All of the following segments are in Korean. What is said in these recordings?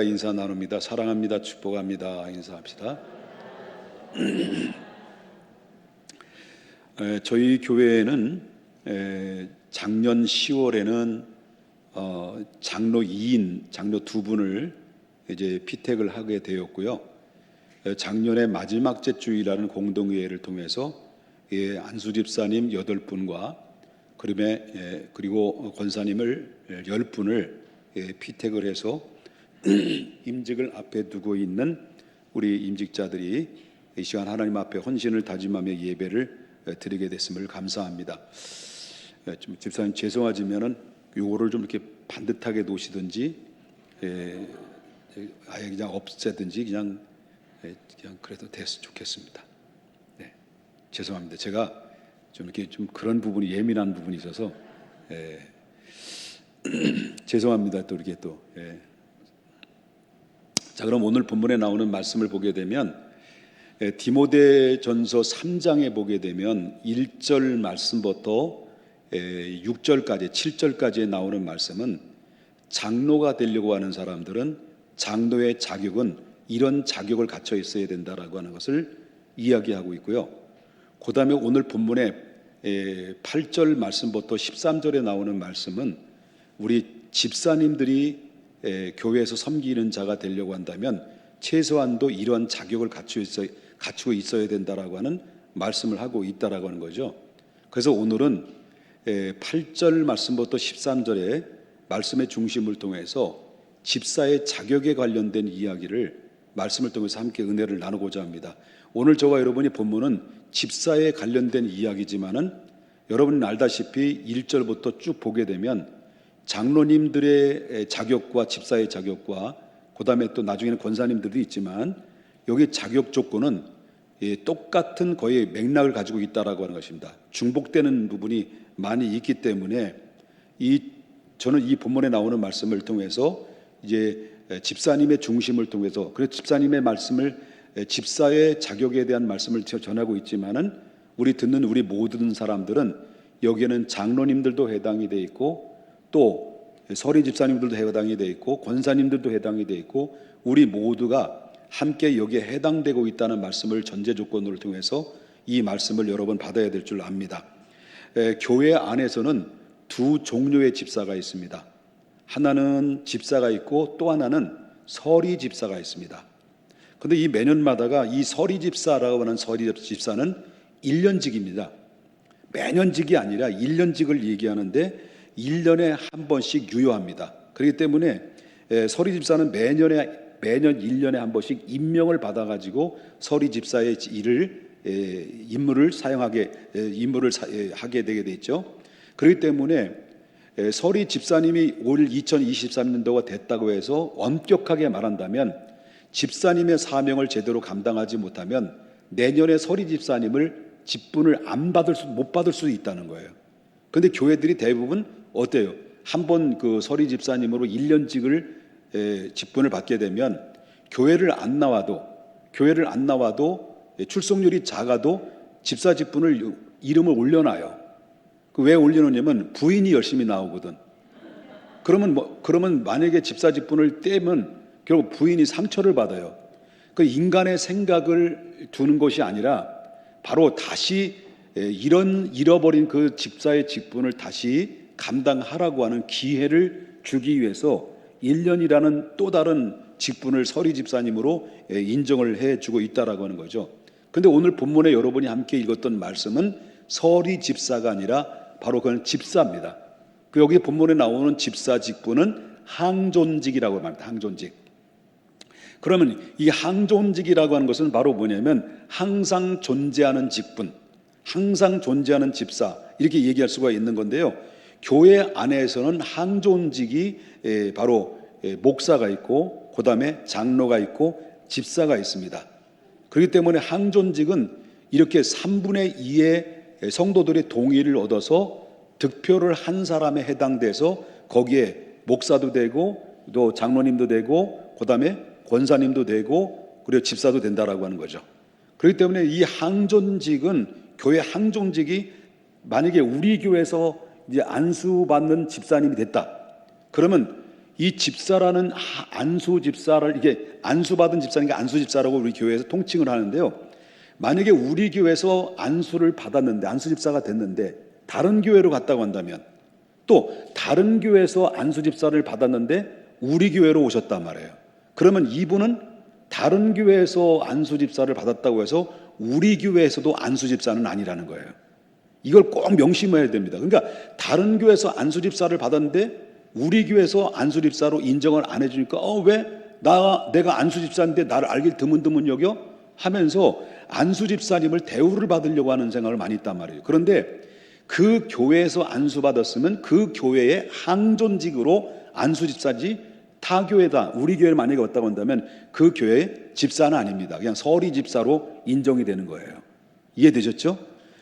인사 나눕니다. 사랑합니다. 축복합니다. 인사합시다. 저희 교회에는 작년 10월에는 장로 2인, 장로 2분을 이제 피택을 하게 되었고요. 작년에 마지막 주일이라는 공동회의를 통해서 안수 집사님 8분과 그리고 권사님을 10분을 피택을 해서 임직을 앞에 두고 있는 우리 임직자들이 이 시간 하나님 앞에 헌신을 다짐하며 예배를 드리게 됐음을 감사합니다. 좀 집사님 죄송하지만은 요거를 좀 이렇게 반듯하게 놓으시든지 아예 그냥 없애든지 그냥 그래도 됐으면 좋겠습니다. 네, 죄송합니다. 제가 좀 이렇게 좀 그런 부분이 예민한 부분이 있어서 죄송합니다. 또 이렇게 또. 자, 그럼 오늘 본문에 나오는 말씀을 보게 되면 디모데전서 3장에 보게 되면 1절 말씀부터 6절까지 7절까지에 나오는 말씀은 장로가 되려고 하는 사람들은 장로의 자격은 이런 자격을 갖춰 있어야 된다라고 하는 것을 이야기하고 있고요. 그 다음에 오늘 본문에 8절 말씀부터 13절에 나오는 말씀은 우리 집사님들이 교회에서 섬기는 자가 되려고 한다면 최소한도 이러한 자격을 갖추고 있어야 된다라고 하는 말씀을 하고 있다라고 하는 거죠. 그래서 오늘은 8절 말씀부터 13절의 말씀의 중심을 통해서 집사의 자격에 관련된 이야기를 말씀을 통해서 함께 은혜를 나누고자 합니다. 오늘 저와 여러분이 본문은 집사에 관련된 이야기지만은 여러분은 알다시피 1절부터 쭉 보게 되면 장로님들의 자격과 집사의 자격과 그 다음에 또 나중에는 권사님들도 있지만 여기 자격 조건은 똑같은 거의 맥락을 가지고 있다라고 하는 것입니다. 중복되는 부분이 많이 있기 때문에 저는 이 본문에 나오는 말씀을 통해서 이제 집사님의 중심을 통해서 그래서 집사님의 말씀을 집사의 자격에 대한 말씀을 전하고 있지만은 우리 듣는 우리 모든 사람들은 여기에는 장로님들도 해당이 돼 있고 또 서리 집사님들도 해당이 돼 있고 권사님들도 해당이 돼 있고 우리 모두가 함께 여기에 해당되고 있다는 말씀을 전제 조건으로 통해서 이 말씀을 여러 번 받아야 될 줄 압니다. 교회 안에서는 두 종류의 집사가 있습니다. 하나는 집사가 있고 또 하나는 서리 집사가 있습니다. 그런데 이 매년마다가 이 서리 집사라고 하는 서리 집사는 1년직입니다. 매년직이 아니라 1년직을 얘기하는데 1년에 한 번씩 유효합니다. 그렇기 때문에 서리 집사는 매년 1년에 한 번씩 임명을 받아가지고 서리 집사의 임무를 하게 되게 됐죠. 그렇기 때문에 서리 집사님이 올 2023년도가 됐다고 해서 엄격하게 말한다면 집사님의 사명을 제대로 감당하지 못하면 내년에 서리 집사님을 직분을 못 받을 수도 있다는 거예요. 그런데 교회들이 대부분 어때요? 한번 그 서리 집사님으로 1년직을 직분을 받게 되면 교회를 안 나와도 출석률이 작아도 집사 직분을 이름을 올려놔요. 왜 올려놓냐면 부인이 열심히 나오거든. 그러면 만약에 집사 직분을 떼면 결국 부인이 상처를 받아요. 그 인간의 생각을 두는 것이 아니라 바로 다시 잃어버린 그 집사의 직분을 다시 감당하라고 하는 기회를 주기 위해서 1년이라는 또 다른 직분을 서리 집사님으로 인정을 해주고 있다라고 하는 거죠. 그런데 오늘 본문에 여러분이 함께 읽었던 말씀은 서리 집사가 아니라 바로 그건 집사입니다. 여기 본문에 나오는 집사 직분은 항존직이라고 말합니다. 항존직. 그러면 이 항존직이라고 하는 것은 바로 뭐냐면 항상 존재하는 직분, 항상 존재하는 집사 이렇게 얘기할 수가 있는 건데요. 교회 안에서는 항존직이 바로 목사가 있고 그 다음에 장로가 있고 집사가 있습니다. 그렇기 때문에 항존직은 이렇게 3분의 2의 성도들의 동의를 얻어서 득표를 한 사람에 해당돼서 거기에 목사도 되고 또 장로님도 되고 그 다음에 권사님도 되고 그리고 집사도 된다라고 하는 거죠. 그렇기 때문에 이 항존직은 교회 항존직이 만약에 우리 교회에서 이제 안수받는 집사님이 됐다. 그러면 이 집사라는 안수 집사를, 이게 안수받은 집사니까 안수 집사라고 우리 교회에서 통칭을 하는데요. 만약에 우리 교회에서 안수를 받았는데, 안수 집사가 됐는데 다른 교회로 갔다고 한다면, 또 다른 교회에서 안수 집사를 받았는데 우리 교회로 오셨단 말이에요. 그러면 이분은 다른 교회에서 안수 집사를 받았다고 해서 우리 교회에서도 안수 집사는 아니라는 거예요. 이걸 꼭 명심해야 됩니다. 그러니까 다른 교회에서 안수 집사를 받았는데 우리 교회에서 안수 집사로 인정을 안 해주니까 왜 내가 안수 집사인데 나를 알길 드문드문 여겨? 하면서 안수 집사님을 대우를 받으려고 하는 생각을 많이 했단 말이에요. 그런데 그 교회에서 안수 받았으면 그 교회의 항존직으로 안수 집사지, 타 교회다, 우리 교회를 만약에 왔다고 한다면 그 교회의 집사는 아닙니다. 그냥 서리 집사로 인정이 되는 거예요. 이해되셨죠?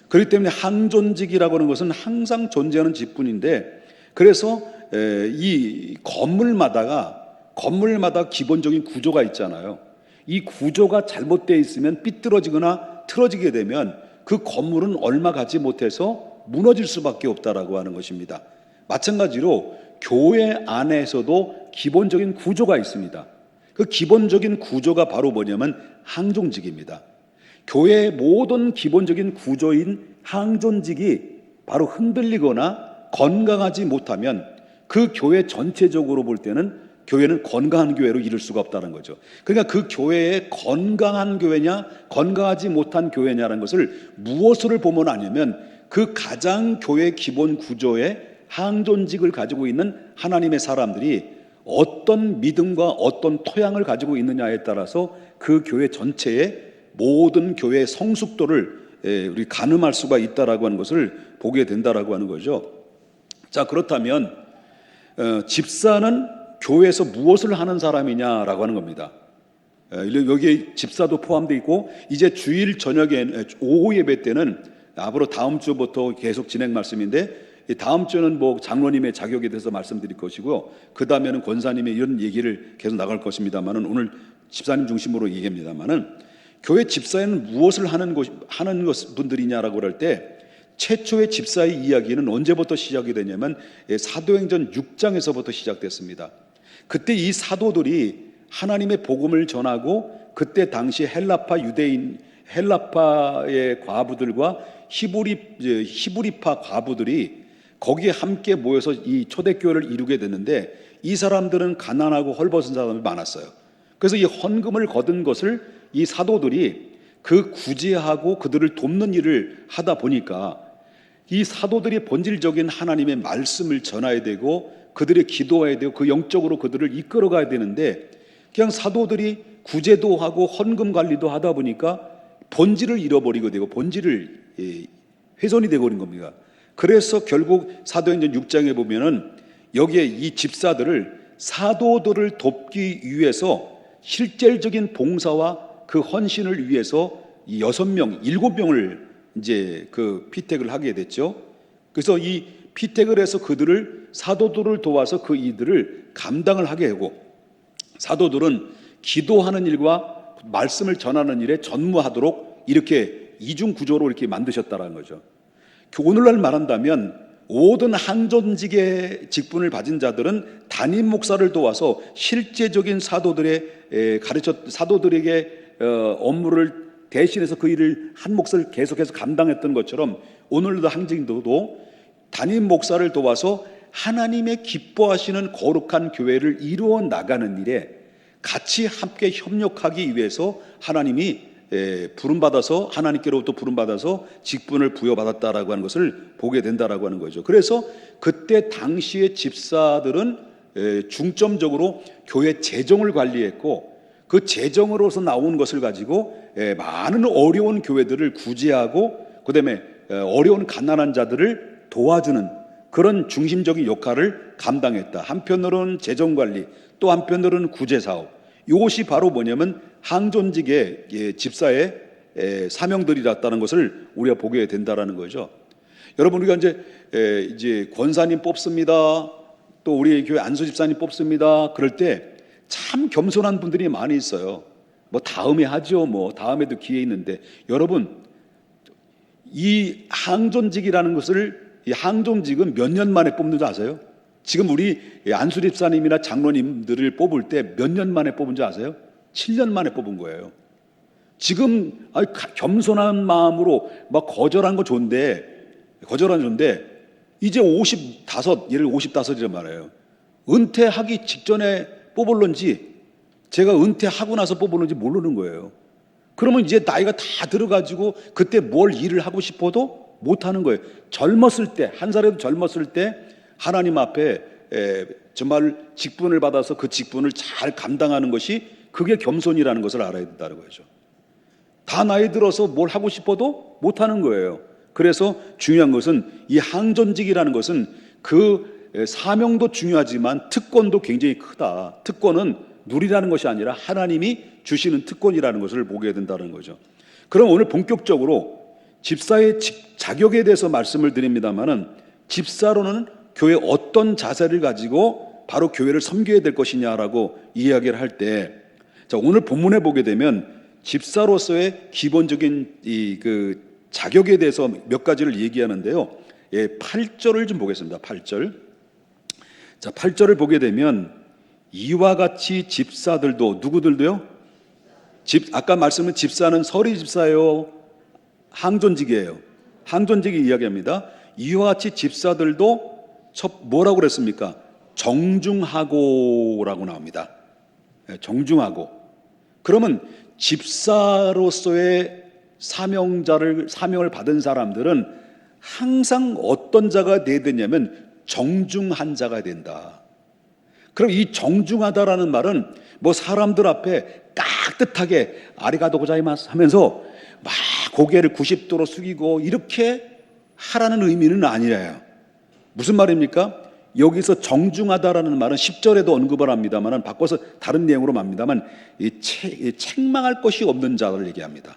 그렇기 때문에 항존직이라고 하는 것은 항상 존재하는 직분인데, 그래서 이 건물마다 기본적인 구조가 있잖아요. 이 구조가 잘못되어 있으면 삐뚤어지거나 틀어지게 되면 그 건물은 얼마 가지 못해서 무너질 수밖에 없다라고 하는 것입니다. 마찬가지로 교회 안에서도 기본적인 구조가 있습니다. 그 기본적인 구조가 바로 뭐냐면 항존직입니다. 교회의 모든 기본적인 구조인 항존직이 바로 흔들리거나 건강하지 못하면 그 교회 전체적으로 볼 때는 교회는 건강한 교회로 이룰 수가 없다는 거죠. 그러니까 그 교회의 건강한 교회냐 건강하지 못한 교회냐라는 것을 무엇을 보면 아냐면 그 가장 교회 기본 구조의 항존직을 가지고 있는 하나님의 사람들이 어떤 믿음과 어떤 토양을 가지고 있느냐에 따라서 그 교회 전체의 모든 교회의 성숙도를 우리 가늠할 수가 있다라고 하는 것을 보게 된다라고 하는 거죠. 자, 그렇다면 집사는 교회에서 무엇을 하는 사람이냐라고 하는 겁니다. 여기에 집사도 포함되어 있고, 이제 주일 저녁에 오후 예배 때는 앞으로 다음 주부터 계속 진행 말씀인데, 다음 주는 뭐 장로님의 자격에 대해서 말씀드릴 것이고, 그 다음에는 권사님의 이런 얘기를 계속 나갈 것입니다만은, 오늘 집사님 중심으로 얘기합니다만은, 교회 집사에는 무엇을 하는 분들이냐라고 할 때, 최초의 집사의 이야기는 언제부터 시작이 되냐면 사도행전 6장에서부터 시작됐습니다. 그때 이 사도들이 하나님의 복음을 전하고, 그때 당시 헬라파의 과부들과 히브리파 과부들이 거기에 함께 모여서 이 초대교회를 이루게 됐는데, 이 사람들은 가난하고 헐벗은 사람이 많았어요. 그래서 이 헌금을 거둔 것을 이 사도들이 그 구제하고 그들을 돕는 일을 하다 보니까, 이 사도들이 본질적인 하나님의 말씀을 전해야 되고 그들의 기도해야 되고 그 영적으로 그들을 이끌어가야 되는데, 그냥 사도들이 구제도 하고 헌금 관리도 하다 보니까 본질을 잃어버리게 되고 본질을 훼손이 되어버린 겁니다. 그래서 결국 사도행전 6장에 보면은 여기에 이 집사들을, 사도들을 돕기 위해서 실질적인 봉사와 그 헌신을 위해서 이 6명, 7명을 이제 그 피택을 하게 됐죠. 그래서 이 피택을 해서 그들을, 사도들을 도와서 그 이들을 감당을 하게 하고, 사도들은 기도하는 일과 말씀을 전하는 일에 전무하도록 이렇게 이중 구조로 이렇게 만드셨다는 거죠. 오늘날 말한다면 모든 항존직의 직분을 가진 자들은 담임 목사를 도와서 실제적인 사도들에게 업무를 대신해서 그 일을 한 몫을 계속해서 감당했던 것처럼, 오늘도 항징도도 담임 목사를 도와서 하나님의 기뻐하시는 거룩한 교회를 이루어 나가는 일에 같이 함께 협력하기 위해서 하나님이 부름받아서, 하나님께로부터 부름받아서 직분을 부여받았다라고 하는 것을 보게 된다라고 하는 거죠. 그래서 그때 당시의 집사들은 중점적으로 교회 재정을 관리했고, 그 재정으로서 나온 것을 가지고 많은 어려운 교회들을 구제하고, 그 다음에 어려운 가난한 자들을 도와주는 그런 중심적인 역할을 감당했다. 한편으로는 재정관리, 또 한편으로는 구제사업. 이것이 바로 뭐냐면 항존직의 집사의 사명들이었다는 것을 우리가 보게 된다라는 거죠. 여러분, 우리가 이제 권사님 뽑습니다, 또 우리 교회 안수 집사님 뽑습니다. 그럴 때 참 겸손한 분들이 많이 있어요. 뭐 다음에 하죠, 뭐 다음에도 기회 있는데, 여러분, 이 항존직이라는 것을, 이 항존직은 몇 년 만에 뽑는 줄 아세요? 지금 우리 안수 집사님이나 장로님들을 뽑을 때 몇 년 만에 뽑은 줄 아세요? 7년 만에 뽑은 거예요. 지금 겸손한 마음으로 막 거절한 거 좋은데, 이제 55, 얘를 55이란 말이에요. 은퇴하기 직전에 뽑을런지 제가 은퇴하고 나서 뽑을런지 모르는 거예요. 그러면 이제 나이가 다 들어가지고 그때 뭘 일을 하고 싶어도 못하는 거예요. 젊었을 때, 한 살에도 젊었을 때 하나님 앞에 정말 직분을 받아서 그 직분을 잘 감당하는 것이, 그게 겸손이라는 것을 알아야 된다는 거죠. 다 나이 들어서 뭘 하고 싶어도 못하는 거예요. 그래서 중요한 것은 이 항전직이라는 것은 그 사명도 중요하지만 특권도 굉장히 크다. 특권은 누리라는 것이 아니라 하나님이 주시는 특권이라는 것을 보게 된다는 거죠. 그럼 오늘 본격적으로 집사의 자격에 대해서 말씀을 드립니다만은, 집사로는 교회 어떤 자세를 가지고 바로 교회를 섬겨야 될 것이냐라고 이야기를 할 때, 자, 오늘 본문에 보게 되면 집사로서의 기본적인 그 자격에 대해서 몇 가지를 얘기하는데요. 8절을 좀 보겠습니다. 8절. 자, 8절을 보게 되면 이와 같이 집사들도, 누구들도요? 아까 말씀은 집사는 서리 집사예요, 항전직이에요? 항전직이 이야기합니다. 이와 같이 집사들도 뭐라고 그랬습니까? 정중하고라고 나옵니다. 정중하고. 그러면 집사로서의 사명을 받은 사람들은 항상 어떤 자가 돼야 되냐면 정중한 자가 된다. 그럼 이 정중하다라는 말은 뭐 사람들 앞에 깍듯하게 아리가또 고자이마스 하면서 막 고개를 90도로 숙이고 이렇게 하라는 의미는 아니에요. 무슨 말입니까? 여기서 정중하다라는 말은 10절에도 언급을 합니다만, 바꿔서 다른 내용으로 말합니다만, 책망할 것이 없는 자를 얘기합니다.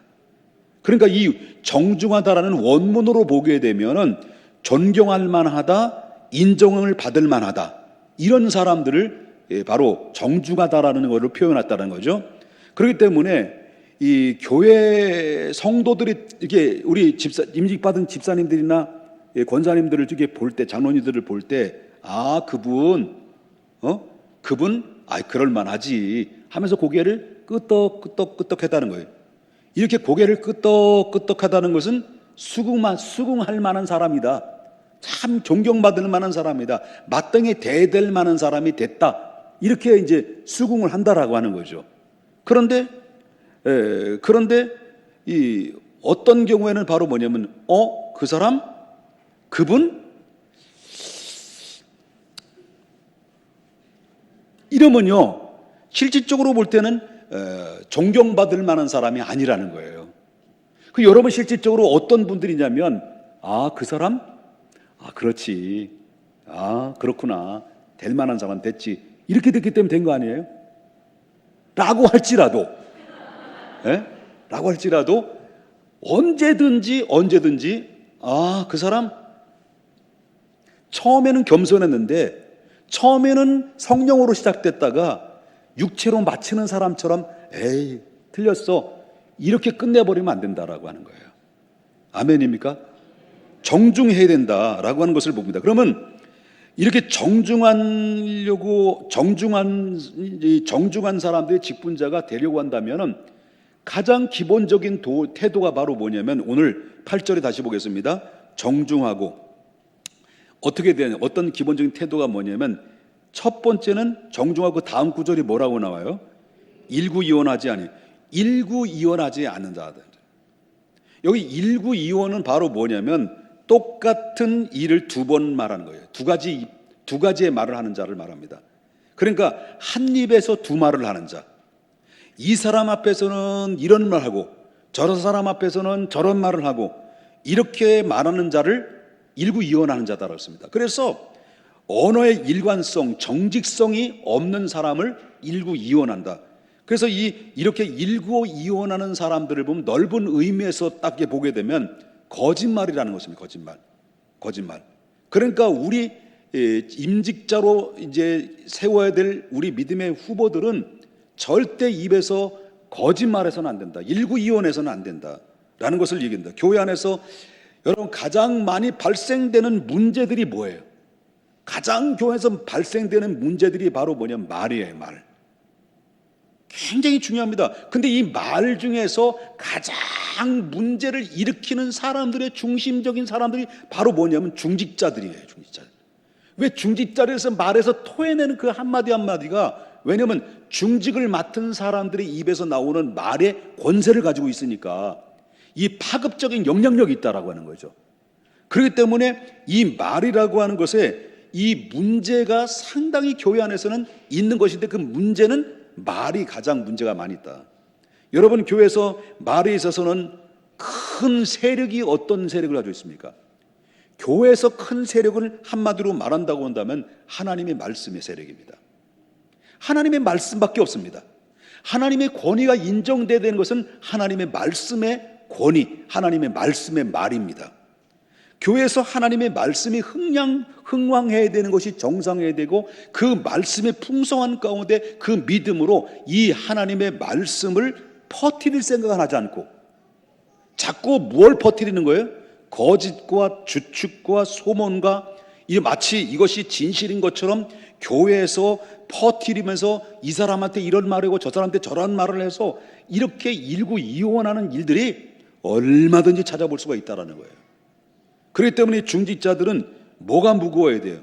그러니까 이 정중하다라는 원문으로 보게 되면은 존경할 만하다, 인정을 받을 만하다, 이런 사람들을 바로 정중하다라는 것으로 표현했다는 거죠. 그렇기 때문에 이 교회 성도들이 이렇게 우리 임직받은 집사님들이나 권사님들을 이렇게 볼 때, 장로님들을 볼 때, 그분 그럴 만하지 하면서 고개를 끄덕끄덕 했다는 거예요. 이렇게 고개를 끄덕끄덕하다는 것은 수긍할 만한 사람이다, 참 존경받을 만한 사람이다, 마땅히 대될 만한 사람이 됐다, 이렇게 이제 수긍을 한다라고 하는 거죠. 그런데 이 어떤 경우에는 바로 뭐냐면 그 사람, 그분 이러면요, 실질적으로 볼 때는 존경받을 만한 사람이 아니라는 거예요. 그 여러분 실질적으로 어떤 분들이냐면 그 사람? 그렇지. 그렇구나. 될 만한 사람 됐지. 이렇게 됐기 때문에 된 거 아니에요? 라고 할지라도 언제든지 그 사람 처음에는 겸손했는데, 처음에는 성령으로 시작됐다가 육체로 마치는 사람처럼 에이 틀렸어, 이렇게 끝내버리면 안 된다라고 하는 거예요. 아멘입니까? 정중해야 된다라고 하는 것을 봅니다. 그러면 이렇게 정중한 사람들의 직분자가 되려고 한다면은 가장 기본적인 태도가 바로 뭐냐면, 오늘 8절에 다시 보겠습니다. 정중하고. 어떻게 되냐, 어떤 기본적인 태도가 뭐냐면, 첫 번째는 정중하고 다음 구절이 뭐라고 나와요? 일구이원하지 않는 자들. 여기 일구이원은 바로 뭐냐면 똑같은 일을 두 번 말하는 거예요. 두 가지의 말을 하는 자를 말합니다. 그러니까 한 입에서 두 말을 하는 자. 이 사람 앞에서는 이런 말을 하고 저런 사람 앞에서는 저런 말을 하고 이렇게 말하는 자를 일구이원하는 자다라고 했습니다. 그래서 언어의 일관성, 정직성이 없는 사람을 일구이원한다. 그래서 이렇게 일구이원하는 사람들을 보면 넓은 의미에서 딱 보게 되면 거짓말이라는 것입니다. 거짓말. 그러니까 우리 임직자로 이제 세워야 될 우리 믿음의 후보들은 절대 입에서 거짓말해서는 안 된다, 일구이원해서는 안 된다라는 것을 얘기합니다. 교회 안에서 여러분 가장 많이 발생되는 문제들이 뭐예요? 가장 교회에서 발생되는 문제들이 바로 뭐냐면 말이에요. 말. 굉장히 중요합니다. 근데 이 말 중에서 가장 문제를 일으키는 사람들의 중심적인 사람들이 바로 뭐냐면 중직자들이에요. 중직자. 왜 중직자들에서 말해서 토해내는 그 한마디 한마디가, 왜냐하면 중직을 맡은 사람들의 입에서 나오는 말의 권세를 가지고 있으니까 이 파급적인 영향력이 있다라고 하는 거죠. 그렇기 때문에 이 말이라고 하는 것에 이 문제가 상당히 교회 안에서는 있는 것인데, 그 문제는 말이 가장 문제가 많이 있다. 여러분, 교회에서 말에 있어서는 큰 세력이 어떤 세력을 가지고 있습니까? 교회에서 큰 세력을 한마디로 말한다고 한다면 하나님의 말씀의 세력입니다. 하나님의 말씀밖에 없습니다. 하나님의 권위가 인정돼야 되는 것은 하나님의 말씀의 권위, 하나님의 말씀의 말입니다. 교회에서 하나님의 말씀이 흥왕해야 되는 것이 정상해야 되고, 그 말씀의 풍성한 가운데 그 믿음으로 이 하나님의 말씀을 퍼뜨릴 생각을 하지 않고 자꾸 뭘 퍼뜨리는 거예요? 거짓과 주축과 소문과, 마치 이것이 진실인 것처럼 교회에서 퍼뜨리면서 이 사람한테 이런 말을 하고 저 사람한테 저런 말을 해서 이렇게 일구이원하는 일들이 얼마든지 찾아볼 수가 있다는 거예요. 그렇기 때문에 중직자들은 뭐가 무거워야 돼요?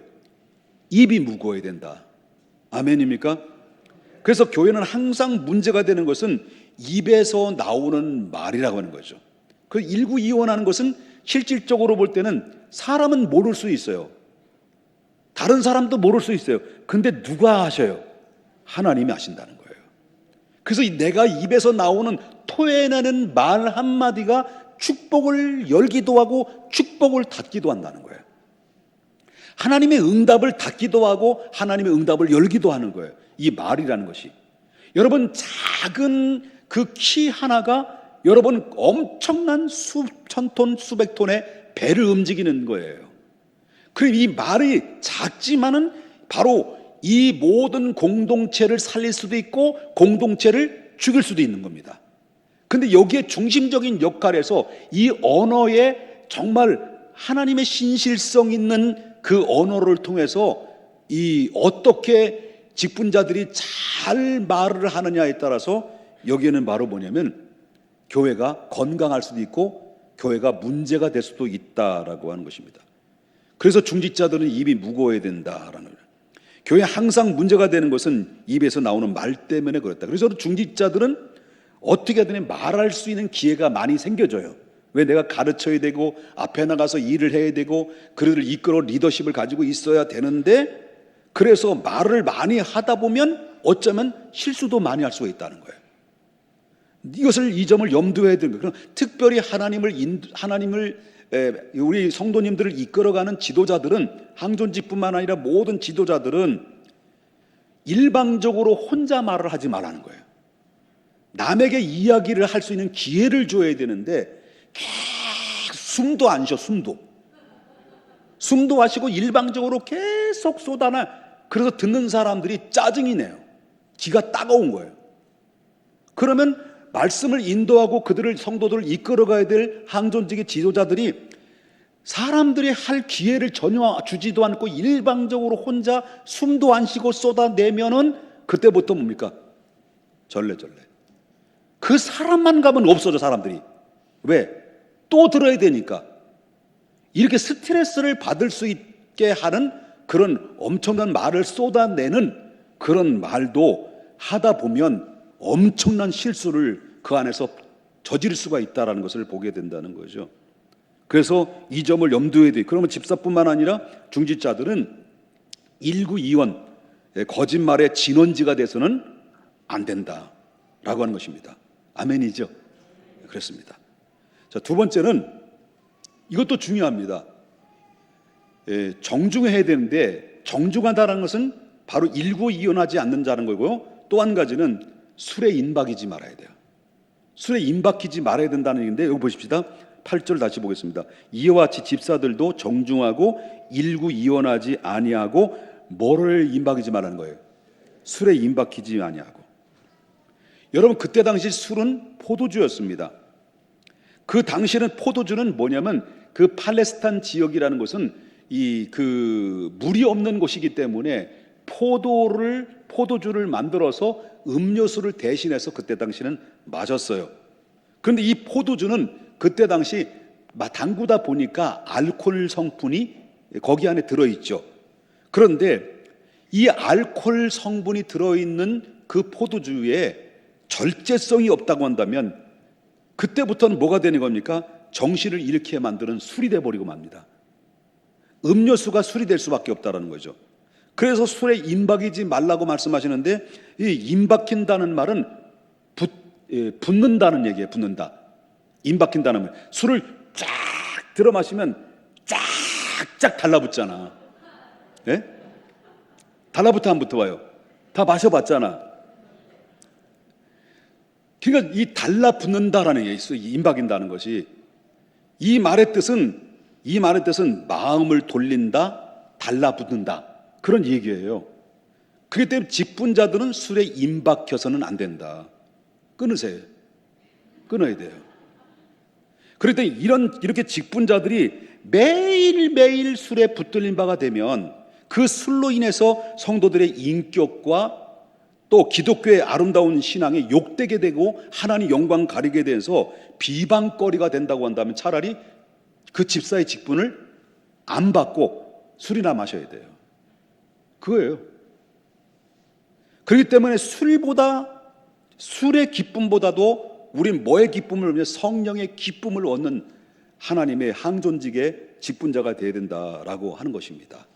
입이 무거워야 된다. 아멘입니까? 그래서 교회는 항상 문제가 되는 것은 입에서 나오는 말이라고 하는 거죠. 그 일구이원하는 것은 실질적으로 볼 때는 사람은 모를 수 있어요. 다른 사람도 모를 수 있어요. 근데 누가 하셔요? 하나님이 하신다는 거예요. 그래서 내가 입에서 나오는 토해내는 말 한마디가 축복을 열기도 하고 축복을 닫기도 한다는 거예요. 하나님의 응답을 닫기도 하고 하나님의 응답을 열기도 하는 거예요. 이 말이라는 것이. 여러분, 작은 그 키 하나가 여러분 엄청난 수천 톤, 수백 톤의 배를 움직이는 거예요. 그리고 이 말이 작지만은 바로 이 모든 공동체를 살릴 수도 있고 공동체를 죽일 수도 있는 겁니다. 근데 여기에 중심적인 역할에서 이 언어에 정말 하나님의 신실성 있는 그 언어를 통해서 이 어떻게 직분자들이 잘 말을 하느냐에 따라서 여기에는 바로 뭐냐면 교회가 건강할 수도 있고 교회가 문제가 될 수도 있다라고 하는 것입니다. 그래서 중직자들은 입이 무거워야 된다라는 거예요. 교회에 항상 문제가 되는 것은 입에서 나오는 말 때문에 그렇다. 그래서 중직자들은 어떻게 하든 말할 수 있는 기회가 많이 생겨져요. 왜? 내가 가르쳐야 되고 앞에 나가서 일을 해야 되고 그들을 이끌어 리더십을 가지고 있어야 되는데, 그래서 말을 많이 하다 보면 어쩌면 실수도 많이 할 수가 있다는 거예요. 이 점을 염두해야 되는 거예요. 특별히 하나님을 우리 성도님들을 이끌어가는 지도자들은, 항존직뿐만 아니라 모든 지도자들은 일방적으로 혼자 말을 하지 말라는 거예요. 남에게 이야기를 할 수 있는 기회를 줘야 되는데 계속 숨도 안 쉬어. 숨도 마시고 일방적으로 계속 쏟아내. 그래서 듣는 사람들이 짜증이 내요. 기가 따가운 거예요. 그러면 말씀을 인도하고 그들을, 성도들을 이끌어가야 될 항존직의 지도자들이 사람들이 할 기회를 전혀 주지도 않고 일방적으로 혼자 숨도 안 쉬고 쏟아내면은 그때부터 뭡니까? 절레절레. 그 사람만 가면 없어져, 사람들이. 왜? 또 들어야 되니까. 이렇게 스트레스를 받을 수 있게 하는 그런 엄청난 말을 쏟아내는 그런 말도 하다 보면 엄청난 실수를 그 안에서 저지를 수가 있다는 것을 보게 된다는 거죠. 그래서 이 점을 염두에 둬요. 그러면 집사뿐만 아니라 중직자들은 일구이원, 거짓말의 진원지가 돼서는 안 된다라고 하는 것입니다. 아멘이죠? 그렇습니다. 자, 두 번째는 이것도 중요합니다. 정중해야 되는데, 정중하다는 것은 바로 일구이원하지 않는다는 거고요. 또 한 가지는 술에 임박이지 말아야 돼요. 술에 임박히지 말아야 된다는 얘기인데, 여기 보십시다. 8절 다시 보겠습니다. 이와 같이 집사들도 정중하고 일구이원하지 아니하고 뭐를 임박이지 말라는 거예요? 술에 임박히지 아니하고. 여러분, 그때 당시 술은 포도주였습니다. 그 당시에는 포도주는 뭐냐면 그 팔레스타인 지역이라는 것은 이 그 물이 없는 곳이기 때문에 포도주를 만들어서 음료수를 대신해서 그때 당시는 마셨어요. 그런데 이 포도주는 그때 당시 담그다 보니까 알코올 성분이 거기 안에 들어있죠. 그런데 이 알코올 성분이 들어있는 그 포도주에 절제성이 없다고 한다면 그때부터는 뭐가 되는 겁니까? 정신을 잃게 만드는 술이 돼버리고 맙니다. 음료수가 술이 될 수밖에 없다는 거죠. 그래서 술에 임박이지 말라고 말씀하시는데, 이 임박힌다는 말은 붓는다는 얘기예요. 붓는다. 임박힌다는 말. 술을 쫙 들어 마시면 쫙쫙 달라붙잖아. 예? 달라붙어 안 붙어봐요? 다 마셔봤잖아. 그러니까 이 달라붙는다라는 게 있어요. 임박인다는 것이. 이 말의 뜻은 마음을 돌린다, 달라붙는다, 그런 얘기예요. 그렇기 때문에 직분자들은 술에 임박혀서는 안 된다. 끊으세요. 끊어야 돼요. 그럴 때 이렇게 직분자들이 매일매일 술에 붙들린 바가 되면 그 술로 인해서 성도들의 인격과 또 기독교의 아름다운 신앙이 욕되게 되고 하나님 영광 가리게 돼서 비방거리가 된다고 한다면 차라리 그 집사의 직분을 안 받고 술이나 마셔야 돼요. 그거예요. 그렇기 때문에 술의 기쁨보다도 우린 뭐의 기쁨을 얻냐? 성령의 기쁨을 얻는 하나님의 항존직의 직분자가 되어야 된다라고 하는 것입니다.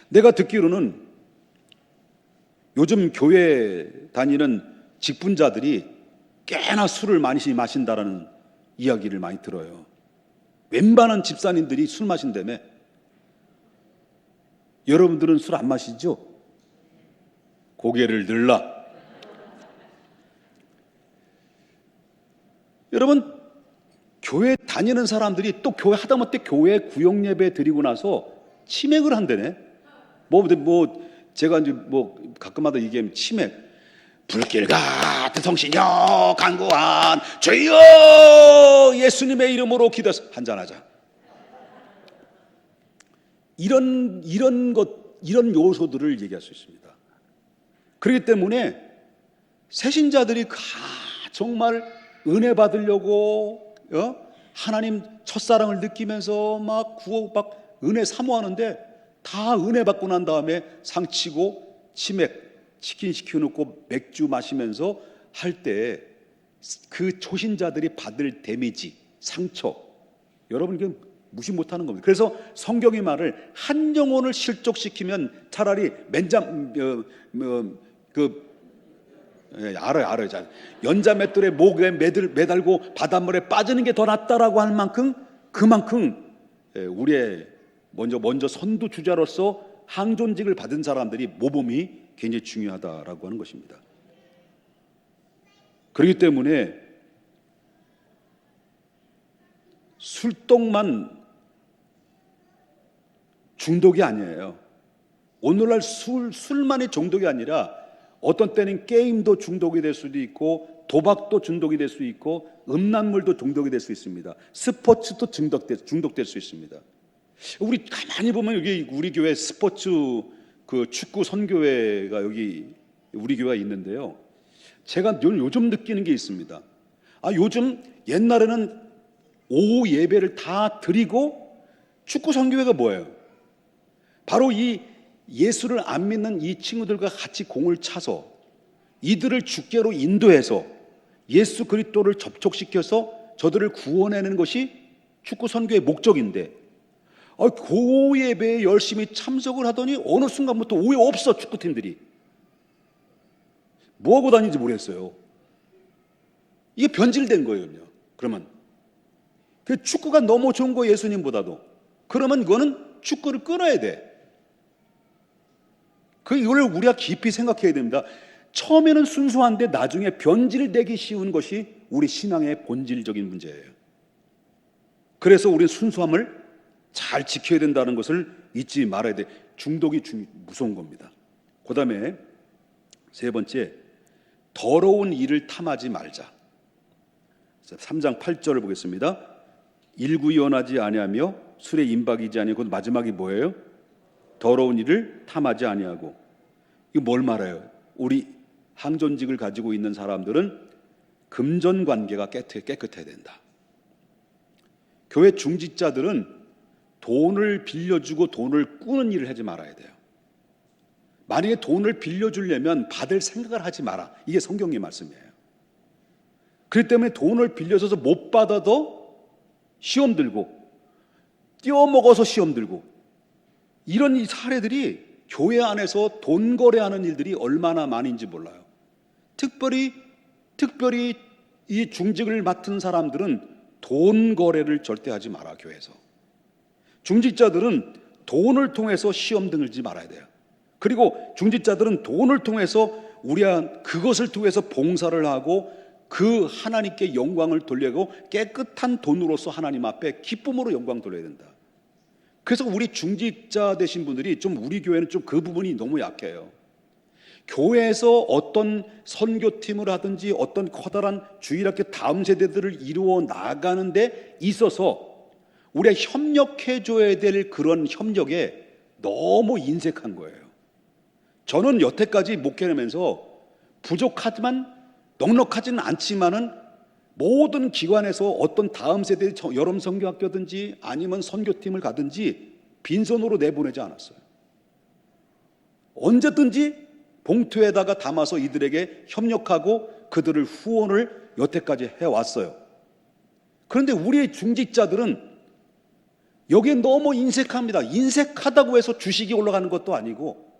내가 듣기로는 요즘 교회 다니는 직분자들이 꽤나 술을 많이 마신다라는 이야기를 많이 들어요. 웬만한 집사님들이 술 마신다며. 여러분들은 술 안 마시죠? 고개를 들라. 여러분, 교회 다니는 사람들이 또 교회 하다못해 교회 구역 예배 드리고 나서 치맥을 한다네. 제가 이제 가끔마다 얘기하면 치맥. 불길 같은 성신여 간구한 주여 예수님의 이름으로 기도해서 한잔하자. 이런 요소들을 얘기할 수 있습니다. 그렇기 때문에 새신자들이 정말 은혜 받으려고 하나님 첫사랑을 느끼면서 막 은혜 사모하는데 다 은혜 받고 난 다음에 상치고 치킨 시켜놓고 맥주 마시면서 할 때 그 초신자들이 받을 데미지, 상처, 여러분 이게 무시 못하는 겁니다. 그래서 성경의 말을 한 영혼을 실족시키면 차라리 알아요. 연자맷돌에 목에 매달고 바닷물에 빠지는 게 더 낫다라고 할 만큼 그만큼 우리의 먼저 선두주자로서 항존직을 받은 사람들이 모범이 굉장히 중요하다라고 하는 것입니다. 그렇기 때문에 술독만 중독이 아니에요. 오늘날 술만이 중독이 아니라 어떤 때는 게임도 중독이 될 수도 있고 도박도 중독이 될 수 있고 음란물도 중독이 될 수 있습니다. 스포츠도 중독될 수 있습니다. 우리 가만히 보면 여기 우리 교회 스포츠 축구 선교회가 여기 우리 교회에 있는데요. 제가 요즘 느끼는 게 있습니다. 요즘 옛날에는 오후 예배를 다 드리고 축구 선교회가 뭐예요? 바로 이 예수를 안 믿는 이 친구들과 같이 공을 차서 이들을 주께로 인도해서 예수 그리스도를 접촉시켜서 저들을 구원하는 것이 축구 선교의 목적인데 그 예배에 열심히 참석을 하더니 어느 순간부터 오후에 없어. 축구팀들이 뭐하고 다니는지 모르겠어요. 이게 변질된 거예요. 그러면 그 축구가 너무 좋은 거 예수님보다도. 그러면 이거는 축구를 끊어야 돼. 이걸 우리가 깊이 생각해야 됩니다. 처음에는 순수한데 나중에 변질되기 쉬운 것이 우리 신앙의 본질적인 문제예요. 그래서 우리는 순수함을 잘 지켜야 된다는 것을 잊지 말아야 돼. 중독이 무서운 겁니다. 그 다음에 세 번째, 더러운 일을 탐하지 말자. 3장 8절을 보겠습니다. 일구연하지 아니하며 술에 임박이지 아니하고 마지막이 뭐예요? 더러운 일을 탐하지 아니하고. 이거 뭘 말해요? 우리 항존직을 가지고 있는 사람들은 금전 관계가 깨끗해야 된다. 교회 중직자들은 돈을 빌려주고 돈을 꾸는 일을 하지 말아야 돼요. 만약에 돈을 빌려주려면 받을 생각을 하지 마라. 이게 성경의 말씀이에요. 그렇기 때문에 돈을 빌려줘서 못 받아도 시험 들고 띄어먹어서 시험 들고 이런 이 사례들이 교회 안에서 돈 거래하는 일들이 얼마나 많은지 몰라요. 특별히 이 중직을 맡은 사람들은 돈 거래를 절대 하지 마라. 교회에서 중직자들은 돈을 통해서 시험 들지 말아야 돼요. 그리고 중직자들은 돈을 통해서 그것을 통해서 봉사를 하고 그 하나님께 영광을 돌리고 깨끗한 돈으로서 하나님 앞에 기쁨으로 영광 돌려야 된다. 그래서 우리 중직자 되신 분들이 좀 우리 교회는 좀 그 부분이 너무 약해요. 교회에서 어떤 선교팀을 하든지 어떤 커다란 주일학교 다음 세대들을 이루어 나가는 데 있어서 우리가 협력해줘야 될 그런 협력에 너무 인색한 거예요. 저는 여태까지 목회하면서 부족하지만 넉넉하지는 않지만은 모든 기관에서 어떤 다음 세대 여름 선교학교든지 아니면 선교팀을 가든지 빈손으로 내보내지 않았어요. 언제든지 봉투에다가 담아서 이들에게 협력하고 그들을 후원을 여태까지 해왔어요. 그런데 우리의 중직자들은 여기에 너무 인색합니다. 인색하다고 해서 주식이 올라가는 것도 아니고,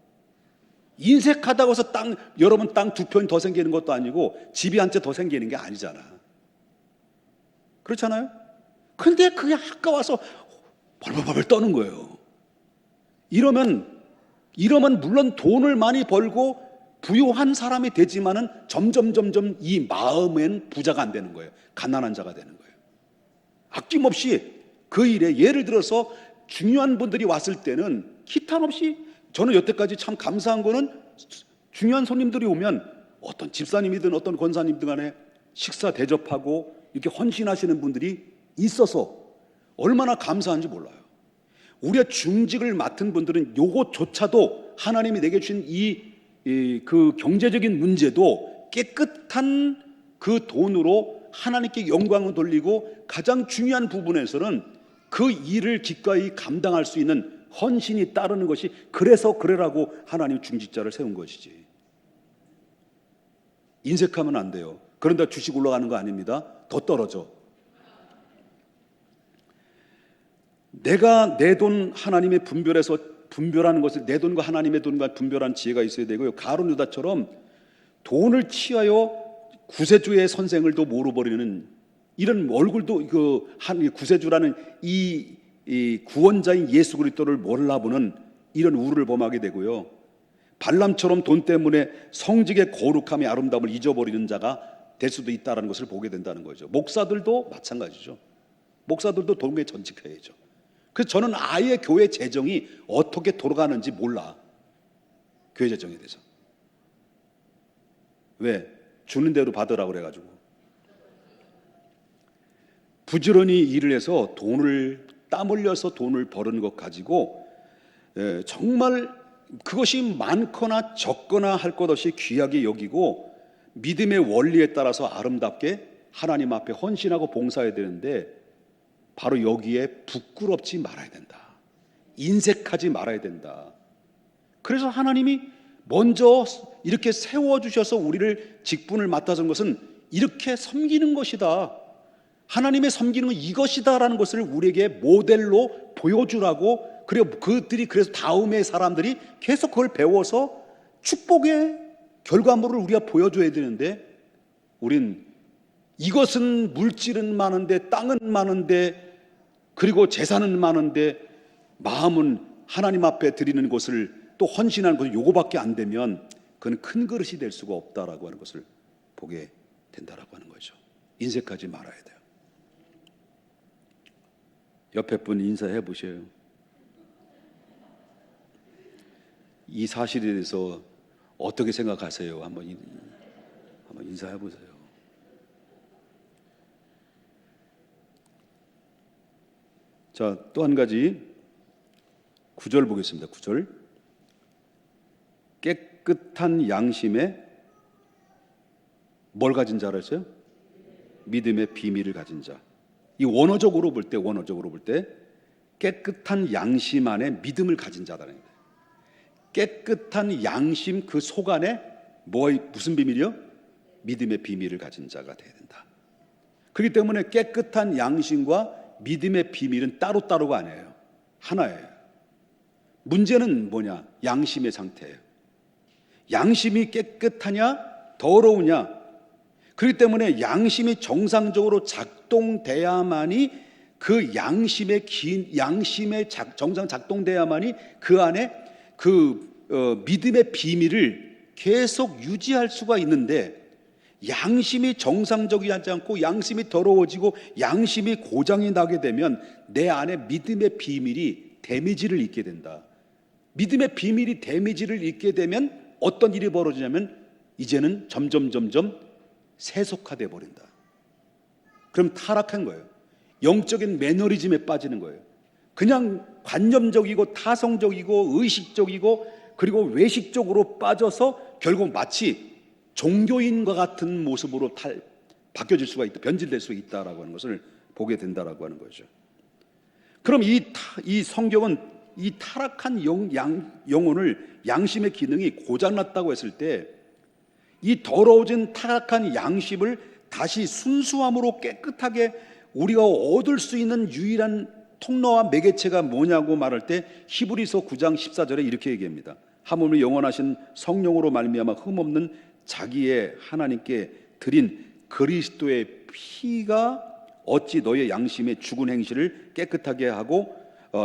인색하다고 해서 여러분 땅 2편 더 생기는 것도 아니고, 집이 한 채 더 생기는 게 아니잖아. 그렇잖아요? 근데 그게 아까워서 벌벌벌 떠는 거예요. 이러면 물론 돈을 많이 벌고 부유한 사람이 되지만은 점점 이 마음엔 부자가 안 되는 거예요. 가난한 자가 되는 거예요. 아낌없이 그 일에, 예를 들어서 중요한 분들이 왔을 때는 기탄 없이, 저는 여태까지 참 감사한 거는 중요한 손님들이 오면 어떤 집사님이든 어떤 권사님들 간에 식사 대접하고 이렇게 헌신하시는 분들이 있어서 얼마나 감사한지 몰라요. 우리가 중직을 맡은 분들은 요것조차도 하나님이 내게 주신 그 경제적인 문제도 깨끗한 그 돈으로 하나님께 영광을 돌리고 가장 중요한 부분에서는 그 일을 기꺼이 감당할 수 있는 헌신이 따르는 것이, 그래서 그래라고 하나님 중직자를 세운 것이지. 인색하면 안 돼요. 그런데 주식 올라가는 거 아닙니다. 더 떨어져. 내가 내 돈 하나님의 분별하는 것을, 내 돈과 하나님의 돈과 분별하는 지혜가 있어야 되고요. 가룟 유다처럼 돈을 취하여 구세주의 선생을도 모르버리는 이런 얼굴도 한 구세주라는 이 구원자인 예수 그리스도를 몰라보는 이런 우를 범하게 되고요. 발람처럼 돈 때문에 성직의 거룩함의 아름다움을 잊어버리는 자가 될 수도 있다는 것을 보게 된다는 거죠. 목사들도 마찬가지죠. 목사들도 돈에 전직해야죠. 그래서 저는 아예 교회 재정이 어떻게 돌아가는지 몰라. 교회 재정에 대해서. 왜? 주는 대로 받으라고 그래가지고. 부지런히 일을 해서 땀 흘려서 돈을 버는 것 가지고 정말 그것이 많거나 적거나 할 것 없이 귀하게 여기고 믿음의 원리에 따라서 아름답게 하나님 앞에 헌신하고 봉사해야 되는데, 바로 여기에 부끄럽지 말아야 된다. 인색하지 말아야 된다. 그래서 하나님이 먼저 이렇게 세워주셔서 우리를 직분을 맡아준 것은 이렇게 섬기는 것이다. 하나님의 섬기는 건 이것이다라는 것을 우리에게 모델로 보여주라고. 그리고 그래서 다음의 사람들이 계속 그걸 배워서 축복의 결과물을 우리가 보여줘야 되는데, 우린 이것은 물질은 많은데, 땅은 많은데, 그리고 재산은 많은데, 마음은 하나님 앞에 드리는 것을, 또 헌신하는 것을 요거밖에 안 되면 그건 큰 그릇이 될 수가 없다라고 하는 것을 보게 된다라고 하는 거죠. 인색하지 말아야 돼요. 옆에 분 인사해 보세요. 이 사실에 대해서 어떻게 생각하세요? 한번 인사해 보세요. 자, 또 한 가지 9절 보겠습니다. 9절. 깨끗한 양심에 뭘 가진 자라 했어요? 믿음의 비밀을 가진 자. 이 원어적으로 볼 때 깨끗한 양심 안에 믿음을 가진 자다는 거예요. 깨끗한 양심 그 속 안에 무슨 비밀이요? 믿음의 비밀을 가진 자가 되어야 된다. 그렇기 때문에 깨끗한 양심과 믿음의 비밀은 따로따로가 아니에요. 하나예요. 문제는 뭐냐? 양심의 상태예요. 양심이 깨끗하냐 더러우냐. 그렇기 때문에 양심이 정상적으로 작동돼야만이 그 양심의 정상 작동돼야만이 그 안에 믿음의 비밀을 계속 유지할 수가 있는데, 양심이 정상적이지 않고 양심이 더러워지고 양심이 고장이 나게 되면 내 안에 믿음의 비밀이 데미지를 입게 된다. 믿음의 비밀이 데미지를 입게 되면 어떤 일이 벌어지냐면 이제는 점점 세속화돼 버린다. 그럼 타락한 거예요. 영적인 매너리즘에 빠지는 거예요. 그냥 관념적이고 타성적이고 의식적이고 그리고 외식적으로 빠져서 결국 마치 종교인과 같은 모습으로 바뀌어질 수가 있다, 변질될 수 있다라고 하는 것을 보게 된다라고 하는 거죠. 그럼 이 성경은 이 타락한 영혼을, 양심의 기능이 고장났다고 했을 때 이 더러워진 타락한 양심을 다시 순수함으로 깨끗하게 우리가 얻을 수 있는 유일한 통로와 매개체가 뭐냐고 말할 때 히브리서 9장 14절에 이렇게 얘기합니다. 하물며 영원하신 성령으로 말미암아 흠없는 자기의 하나님께 드린 그리스도의 피가 어찌 너의 양심의 죽은 행실을 깨끗하게 하고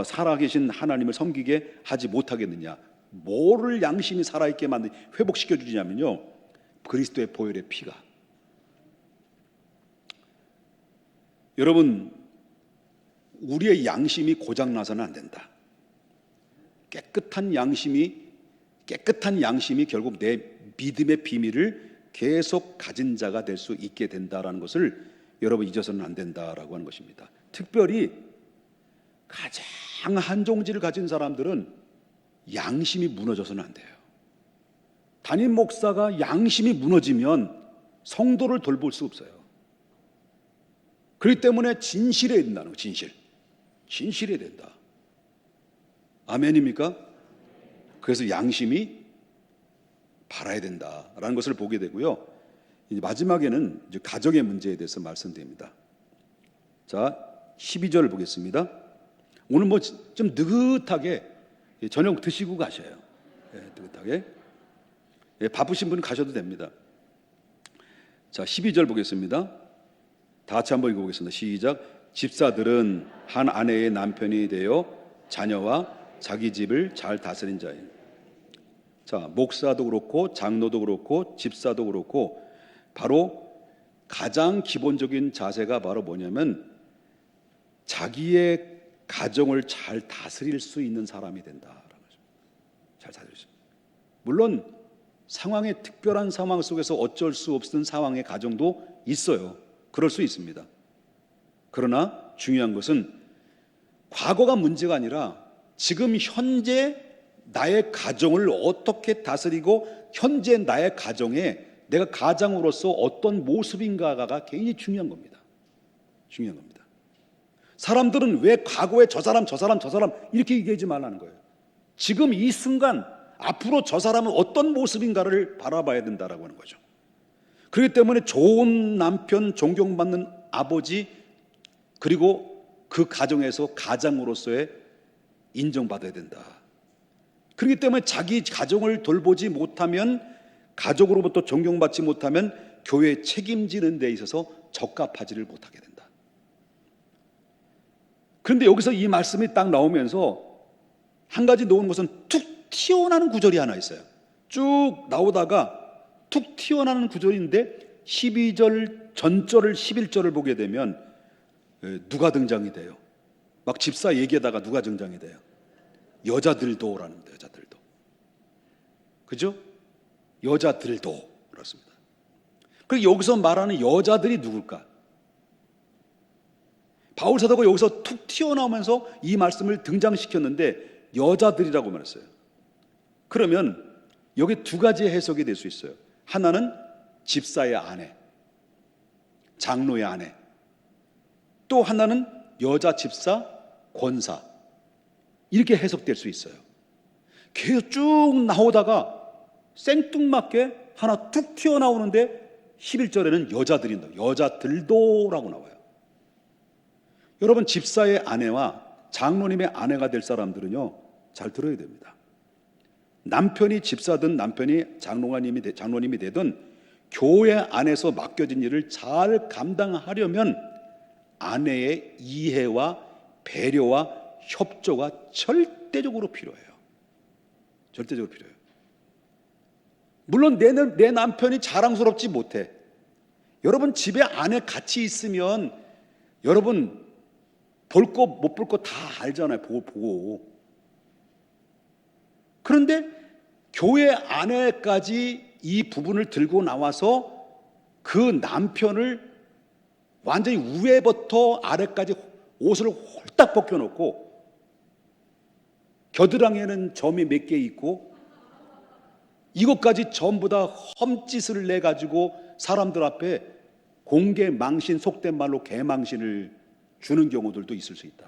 살아계신 하나님을 섬기게 하지 못하겠느냐. 뭐를 양심이 살아있게 회복시켜 주냐면요, 그리스도의 보혈의 피가. 여러분, 우리의 양심이 고장나서는 안 된다. 깨끗한 양심이 결국 내 믿음의 비밀을 계속 가진 자가 될 수 있게 된다라는 것을 여러분 잊어서는 안 된다라고 하는 것입니다. 특별히 가장 한종지를 가진 사람들은 양심이 무너져서는 안 돼요. 담임 목사가 양심이 무너지면 성도를 돌볼 수 없어요. 그렇기 때문에 진실해야 된다는 거예요. 진실해야 된다. 아멘입니까? 그래서 양심이 바라야 된다라는 것을 보게 되고요. 이제 마지막에는 이제 가정의 문제에 대해서 말씀드립니다. 자, 12절 보겠습니다. 오늘 뭐 좀 느긋하게 저녁 드시고 가셔요. 느긋하게. 바쁘신 분은 가셔도 됩니다. 자, 12절 보겠습니다. 다 같이 한번 읽어보겠습니다. 시작. 집사들은 한 아내의 남편이 되어 자녀와 자기 집을 잘 다스린 자예요. 자, 목사도 그렇고 장로도 그렇고 집사도 그렇고 바로 가장 기본적인 자세가 바로 뭐냐면 자기의 가정을 잘 다스릴 수 있는 사람이 된다라는 거죠. 잘 다스릴 수. 물론 상황의 특별한 상황 속에서 어쩔 수 없는 상황의 가정도 있어요. 그럴 수 있습니다. 그러나 중요한 것은 과거가 문제가 아니라 지금 현재 나의 가정을 어떻게 다스리고 현재 나의 가정에 내가 가장으로서 어떤 모습인가가 굉장히 중요한 겁니다. 중요한 겁니다. 사람들은 왜 과거에 저 사람 이렇게 얘기하지 말라는 거예요. 지금 이 순간 앞으로 저 사람은 어떤 모습인가를 바라봐야 된다라고 하는 거죠. 그렇기 때문에 좋은 남편, 존경받는 아버지, 그리고 그 가정에서 가장으로서의 인정받아야 된다. 그렇기 때문에 자기 가정을 돌보지 못하면, 가족으로부터 존경받지 못하면 교회 책임지는 데 있어서 적합하지를 못하게 된다. 그런데 여기서 이 말씀이 딱 나오면서 한 가지 놓은 것은 툭 튀어나오는 구절이 하나 있어요. 쭉 나오다가 툭 튀어나오는 구절인데 12절 전절을 11절을 보게 되면 누가 등장이 돼요? 막 집사 얘기하다가 누가 등장이 돼요? 여자들도라는 거예요. 여자들도. 그죠? 여자들도 그렇습니다. 그리고 여기서 말하는 여자들이 누굴까? 바울 사도가 여기서 툭 튀어나오면서 이 말씀을 등장시켰는데 여자들이라고 말했어요. 그러면 여기 두 가지 해석이 될 수 있어요. 하나는 집사의 아내, 장로의 아내, 또 하나는 여자 집사, 권사, 이렇게 해석될 수 있어요. 계속 쭉 나오다가 생뚱맞게 하나 툭 튀어나오는데 11절에는 여자들인다, 여자들도라고 나와요. 여러분, 집사의 아내와 장로님의 아내가 될 사람들은요, 잘 들어야 됩니다. 남편이 집사든 남편이 장로님이 되든 교회 안에서 맡겨진 일을 잘 감당하려면 아내의 이해와 배려와 협조가 절대적으로 필요해요. 절대적으로 필요해요. 물론 내 남편이 자랑스럽지 못해. 여러분, 집에 아내 같이 있으면 여러분 볼 거 못 볼 거 다 알잖아요. 보고. 그런데 교회 안에까지 이 부분을 들고 나와서 그 남편을 완전히 위에부터 아래까지 옷을 홀딱 벗겨놓고 겨드랑이에는 점이 몇 개 있고 이것까지 전부 다 험짓을 내가지고 사람들 앞에 공개 망신, 속된 말로 개망신을 주는 경우들도 있을 수 있다.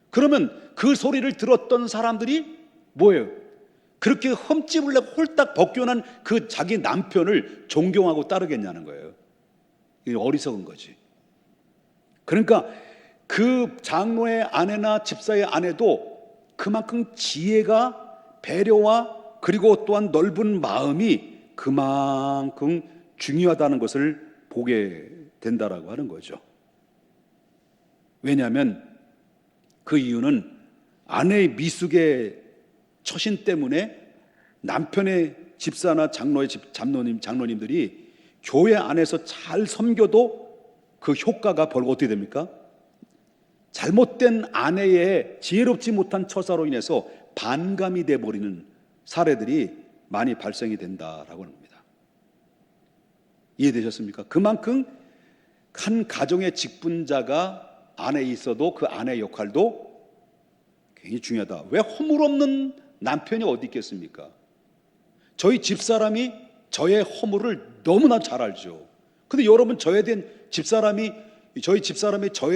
그러면 그 소리를 들었던 사람들이 뭐예요? 그렇게 흠집을 내고 홀딱 벗겨난 그 자기 남편을 존경하고 따르겠냐는 거예요. 이게 어리석은 거지. 그러니까 그 장로의 아내나 집사의 아내도 그만큼 지혜가, 배려와 그리고 또한 넓은 마음이 그만큼 중요하다는 것을 보게 된다라고 하는 거죠. 왜냐하면 그 이유는 아내의 미숙의 처신 때문에 남편의 집사나 장로님들이 교회 안에서 잘 섬겨도 그 효과가 어떻게 됩니까? 잘못된 아내의 지혜롭지 못한 처사로 인해서 반감이 돼버리는 사례들이 많이 발생이 된다라고 합니다. 이해되셨습니까? 그만큼 한 가정의 직분자가 안에 있어도 그 아내의 역할도 굉장히 중요하다. 왜 허물 없는 남편이 어디 있겠습니까? 저희 집사람이 저의 허물을 너무나 잘 알죠. 근데 여러분, 저희 집사람이 저에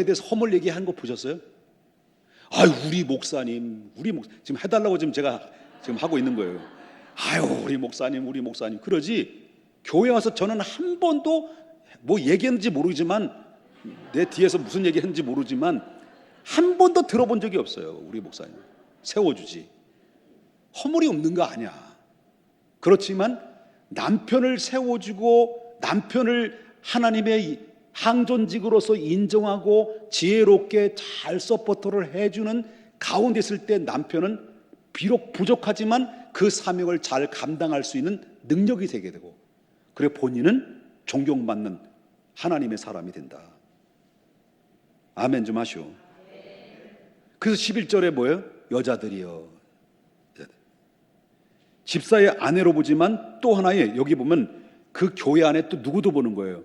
대해서 허물 얘기하는 거 보셨어요? 아유, 우리 목사님 지금 해달라고 제가 지금 하고 있는 거예요. 아유, 우리 목사님 그러지. 교회 와서 저는 한 번도 뭐 얘기했는지 모르지만, 내 뒤에서 무슨 얘기했는지 모르지만 한 번도 들어본 적이 없어요. 우리 목사님 세워주지. 허물이 없는 거 아니야. 그렇지만 남편을 세워주고 남편을 하나님의 항존직으로서 인정하고 지혜롭게 잘 서포터를 해주는 가운데 있을 때 남편은 비록 부족하지만 그 사명을 잘 감당할 수 있는 능력이 되게 되고, 그리고 본인은 존경받는 하나님의 사람이 된다. 아멘 좀 하시오. 그래서 11절에 뭐예요? 여자들이요. 집사의 아내로 보지만 또 하나의, 여기 보면 그 교회 안에 또 누구도 보는 거예요.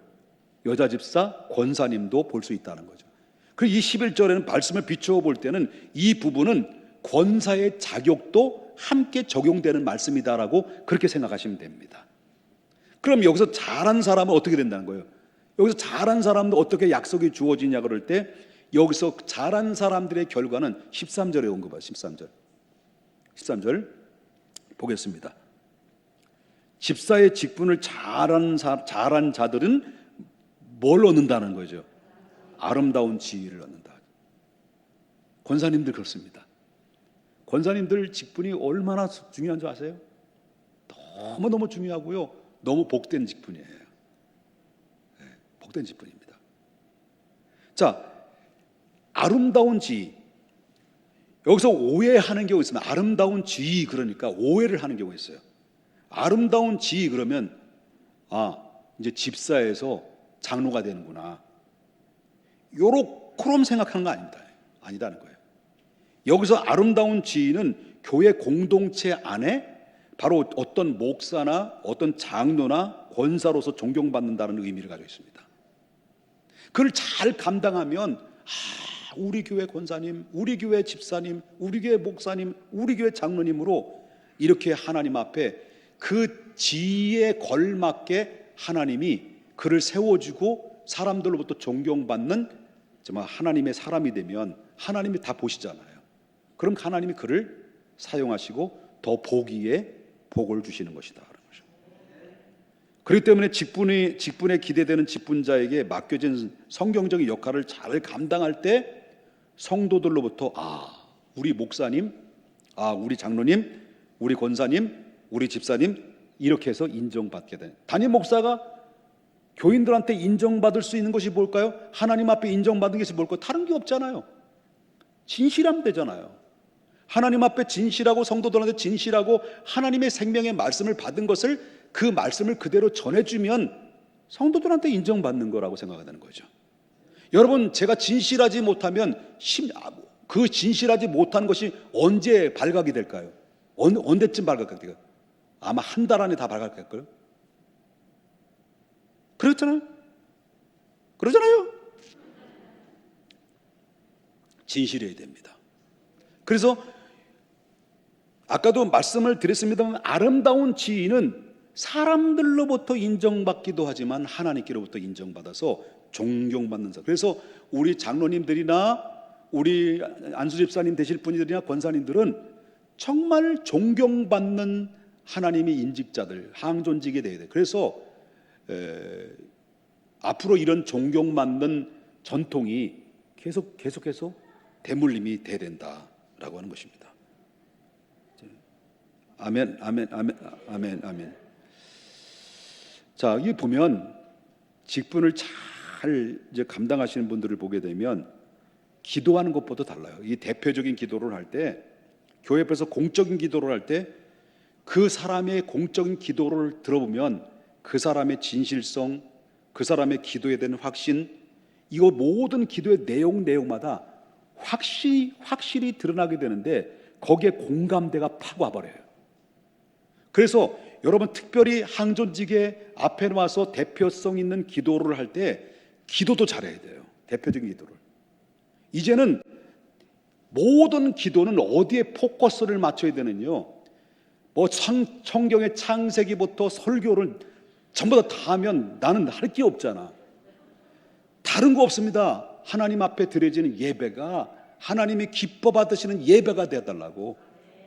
여자 집사, 권사님도 볼 수 있다는 거죠. 그리고 이 11절에는 말씀을 비추어 볼 때는 이 부분은 권사의 자격도 함께 적용되는 말씀이다라고 그렇게 생각하시면 됩니다. 그럼 여기서 잘한 사람은 어떻게 된다는 거예요? 여기서 잘한 사람도 어떻게 약속이 주어지냐 그럴 때, 여기서 잘한 사람들의 결과는 13절에 온 거 봐요. 13절 보겠습니다. 집사의 직분을 잘한 자들은 뭘 얻는다는 거죠? 아름다운 지위를 얻는다. 권사님들 그렇습니다. 권사님들 직분이 얼마나 중요한 줄 아세요? 너무너무 중요하고요, 너무 복된 직분이에요. 네, 복된 직분입니다. 자, 아름다운 지위. 여기서 오해하는 경우가 있습니다. 아름다운 지위, 그러니까 오해를 하는 경우가 있어요. 아름다운 지위 그러면 이제 집사에서 장로가 되는구나, 요렇게 생각하는 거 아닙니다. 아니다는 거예요. 여기서 아름다운 지위는 교회 공동체 안에 바로 어떤 목사나 어떤 장로나 권사로서 존경받는다는 의미를 가지고 있습니다. 그걸 잘 감당하면 우리 교회 권사님, 우리 교회 집사님, 우리 교회 목사님, 우리 교회 장로님으로 이렇게 하나님 앞에 그 지위에 걸맞게 하나님이 그를 세워주고 사람들로부터 존경받는 정말 하나님의 사람이 되면 하나님이 다 보시잖아요. 그럼 하나님이 그를 사용하시고 더 보기에 복을 주시는 것이다. 그렇기 때문에 직분에 기대되는 직분자에게 맡겨진 성경적인 역할을 잘 감당할 때 성도들로부터 우리 목사님, 우리 장로님, 우리 권사님, 우리 집사님 이렇게 해서 인정받게 되는, 담임 목사가 교인들한테 인정받을 수 있는 것이 뭘까요? 하나님 앞에 인정받는 것이 뭘까요? 다른 게 없잖아요. 진실하면 되잖아요. 하나님 앞에 진실하고 성도들한테 진실하고 하나님의 생명의 말씀을 받은 것을, 그 말씀을 그대로 전해주면 성도들한테 인정받는 거라고 생각하는 거죠. 여러분, 제가 진실하지 못하면 그 진실하지 못한 것이 언제 발각이 될까요? 언제쯤 발각될까요? 아마 한 달 안에 다 발각될 거예요. 그렇잖아요. 진실해야 됩니다. 그래서 아까도 말씀을 드렸습니다만, 아름다운 지위는 사람들로부터 인정받기도 하지만 하나님께로부터 인정받아서 존경받는 사. 그래서 우리 장로님들이나 우리 안수 집사님 되실 분들이나 권사님들은 정말 존경받는 하나님의 인직자들, 항존직이 되어야 돼요. 그래서 앞으로 이런 존경받는 전통이 계속해서 대물림이 돼야 된다라고 하는 것입니다. 아멘. 자, 여기 보면 직분을 잘 이제 감당하시는 분들을 보게 되면 기도하는 것보다 달라요. 이 대표적인 기도를 할 때, 교회 앞에서 공적인 기도를 할 때 그 사람의 공적인 기도를 들어보면 그 사람의 진실성, 그 사람의 기도에 대한 확신, 이거 모든 기도의 내용마다 확실히 드러나게 되는데 거기에 공감대가 팍 와버려요. 그래서 여러분, 특별히 항존직의 앞에 와서 대표성 있는 기도를 할 때 기도도 잘해야 돼요. 대표적인 기도를. 이제는 모든 기도는 어디에 포커스를 맞춰야 되느냐, 성경의 창세기부터 설교를 전부 다 하면 나는 할 게 없잖아. 다른 거 없습니다. 하나님 앞에 드려지는 예배가 하나님이 기뻐 받으시는 예배가 되어달라고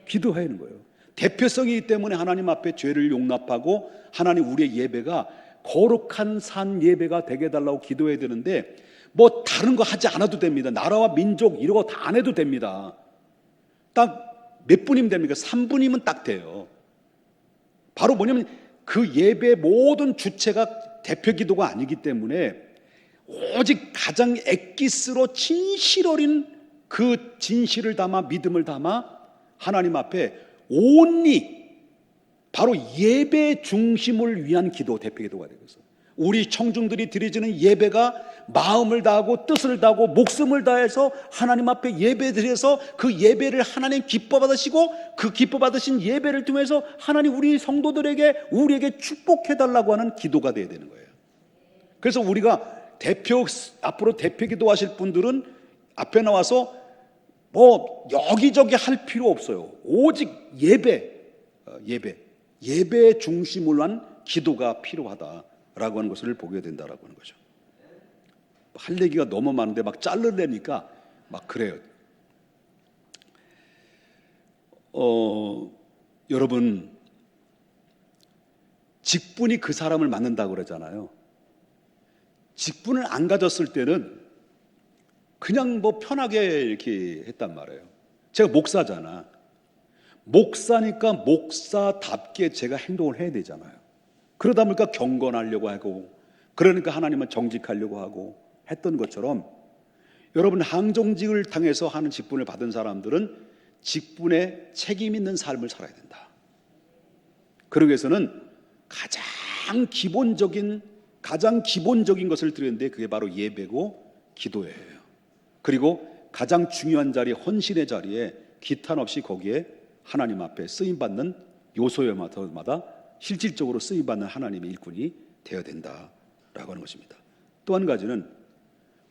기도하는 거예요. 대표성이기 때문에 하나님 앞에 죄를 용납하고 하나님 우리의 예배가 거룩한 산 예배가 되게 해달라고 기도해야 되는데, 다른 거 하지 않아도 됩니다. 나라와 민족 이런 거 다 안 해도 됩니다. 딱 몇 분이면 됩니까? 3분이면 딱 돼요. 바로 뭐냐면 그 예배의 모든 주체가 대표 기도가 아니기 때문에 오직 가장 엑기스로 진실 어린 그 진실을 담아, 믿음을 담아 하나님 앞에 온리, 바로 예배 중심을 위한 기도, 대표 기도가 되겠어요. 우리 청중들이 드려지는 예배가 마음을 다하고 뜻을 다하고 목숨을 다해서 하나님 앞에 예배 드려서 그 예배를 하나님 기뻐 받으시고 그 기뻐 받으신 예배를 통해서 하나님 우리 우리에게 축복해 달라고 하는 기도가 되어야 되는 거예요. 그래서 우리가 앞으로 대표 기도하실 분들은 앞에 나와서 여기저기 할 필요 없어요. 오직 예배 중심을 한 기도가 필요하다라고 하는 것을 보게 된다라고 하는 거죠. 할 얘기가 너무 많은데 막 자르려니까 막 그래요. 여러분, 직분이 그 사람을 만든다고 그러잖아요. 직분을 안 가졌을 때는 그냥 편하게 이렇게 했단 말이에요. 제가 목사잖아. 목사니까 목사답게 제가 행동을 해야 되잖아요. 그러다 보니까 경건하려고 하고, 그러니까 하나님은 정직하려고 하고 했던 것처럼, 여러분, 항종직을 당해서 하는 직분을 받은 사람들은 직분에 책임 있는 삶을 살아야 된다. 그러기 위해서는 가장 기본적인 것을 드리는데 그게 바로 예배고 기도예요. 그리고 가장 중요한 자리, 헌신의 자리에 기탄 없이 거기에 하나님 앞에 쓰임받는 요소마다 실질적으로 쓰임받는 하나님의 일꾼이 되어야 된다라고 하는 것입니다. 또 한 가지는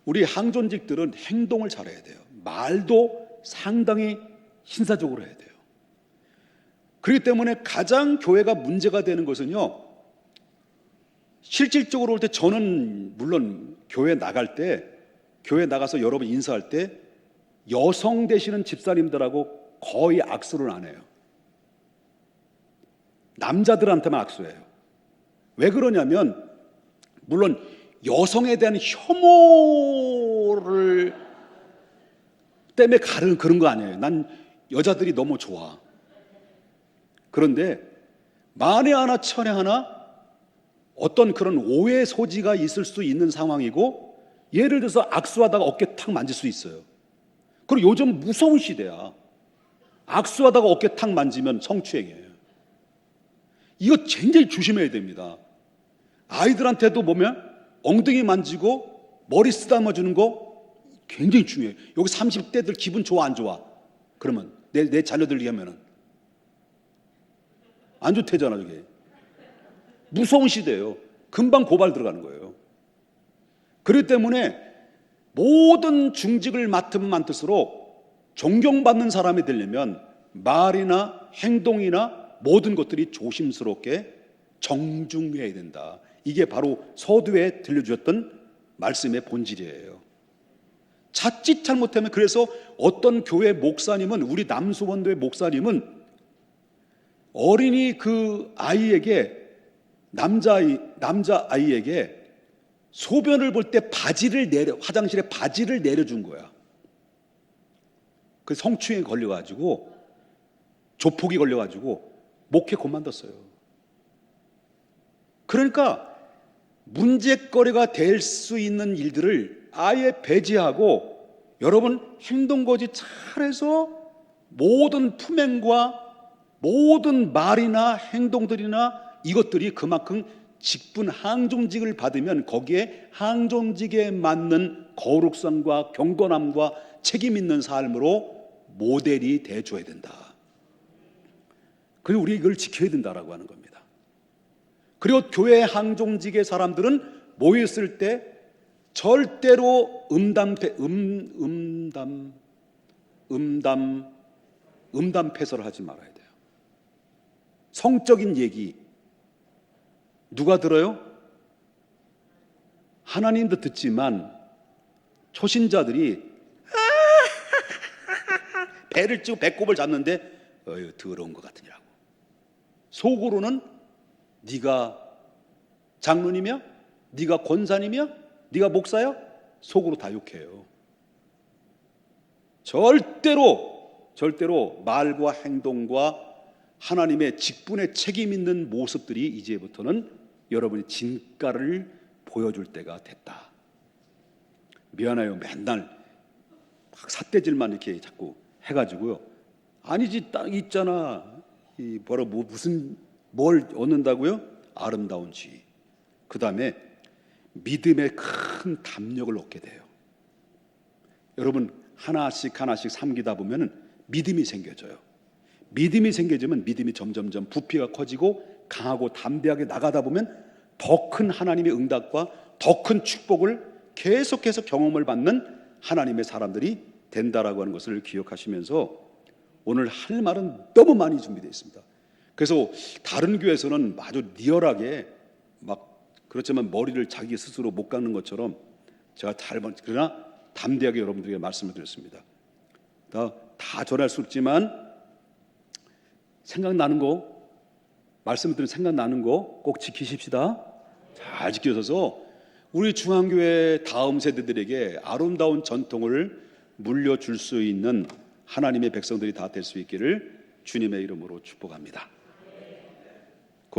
우리 항존직들은 행동을 잘해야 돼요. 말도 상당히 신사적으로 해야 돼요. 그렇기 때문에 가장 교회가 문제가 되는 것은요, 실질적으로 올 때 저는 물론 교회 나가서 여러분 인사할 때 여성 되시는 집사님들하고 거의 악수를 안 해요. 남자들한테만 악수해요. 왜 그러냐면 물론 여성에 대한 혐오를 때문에 그런 거 아니에요. 난 여자들이 너무 좋아. 그런데 만에 하나 천에 하나 어떤 그런 오해 소지가 있을 수 있는 상황이고, 예를 들어서 악수하다가 어깨 탁 만질 수 있어요. 그리고 요즘 무서운 시대야. 악수하다가 어깨 탁 만지면 성추행이에요. 이거 굉장히 조심해야 됩니다. 아이들한테도 보면 엉덩이 만지고 머리 쓰다듬어 주는 거 굉장히 중요해요. 여기 30대들 기분 좋아 안 좋아? 그러면 내 자녀들 얘기하면은 안 좋대잖아. 저게 무서운 시대예요. 금방 고발 들어가는 거예요. 그렇기 때문에 모든 중직을 맡으면 맡을수록 존경받는 사람이 되려면 말이나 행동이나 모든 것들이 조심스럽게 정중해야 된다. 이게 바로 서두에 들려주셨던 말씀의 본질이에요. 자칫 잘못하면, 그래서 어떤 교회 목사님은, 우리 남수원도의 목사님은 어린이 그 아이에게, 남자아이에게 소변을 볼 때 화장실에 바지를 내려준 거야. 그 성추행에 걸려가지고, 조폭이 걸려가지고 목회 그만뒀어요. 그러니까 문제거리가 될 수 있는 일들을 아예 배제하고, 여러분 행동거지 잘해서 모든 품행과 모든 말이나 행동들이나 이것들이 그만큼 직분 항종직을 받으면 거기에 항종직에 맞는 거룩성과 경건함과 책임 있는 삶으로 모델이 돼줘야 된다. 그리고 우리 이걸 지켜야 된다라고 하는 겁니다. 그리고 교회 항종직의 사람들은 모였을 때 절대로 음담패설을 하지 말아야 돼요. 성적인 얘기 누가 들어요? 하나님도 듣지만 초신자들이 배를 찌고 배꼽을 잡는데 더러운 것 같으니라고. 속으로는 네가 장로님이야? 네가 권사님이야? 네가 목사야? 속으로 다 욕해요. 절대로 말과 행동과 하나님의 직분에 책임 있는 모습들이 이제부터는 여러분의 진가를 보여줄 때가 됐다. 미안해요. 맨날 막 삿대질만 이렇게 자꾸 해가지고요. 아니지, 딱 있잖아. 뭘 얻는다고요? 아름다운 지. 그 다음에 믿음의 큰 담력을 얻게 돼요. 여러분 하나씩 삼기다 보면 믿음이 생겨져요. 믿음이 생겨지면 믿음이 점점점 부피가 커지고 강하고 담대하게 나가다 보면 더 큰 하나님의 응답과 더 큰 축복을 계속해서 경험을 받는 하나님의 사람들이 된다라고 하는 것을 기억하시면서, 오늘 할 말은 너무 많이 준비되어 있습니다. 그래서 다른 교회에서는 아주 리얼하게 막 그렇지만 머리를 자기 스스로 못 깎는 것처럼 제가 그러나 담대하게 여러분들에게 말씀을 드렸습니다. 다 전할 수 없지만 생각나는 거, 말씀을 드린 생각나는 거 꼭 지키십시다. 잘 지켜서 우리 중앙교회 다음 세대들에게 아름다운 전통을 물려줄 수 있는 하나님의 백성들이 다 될 수 있기를 주님의 이름으로 축복합니다.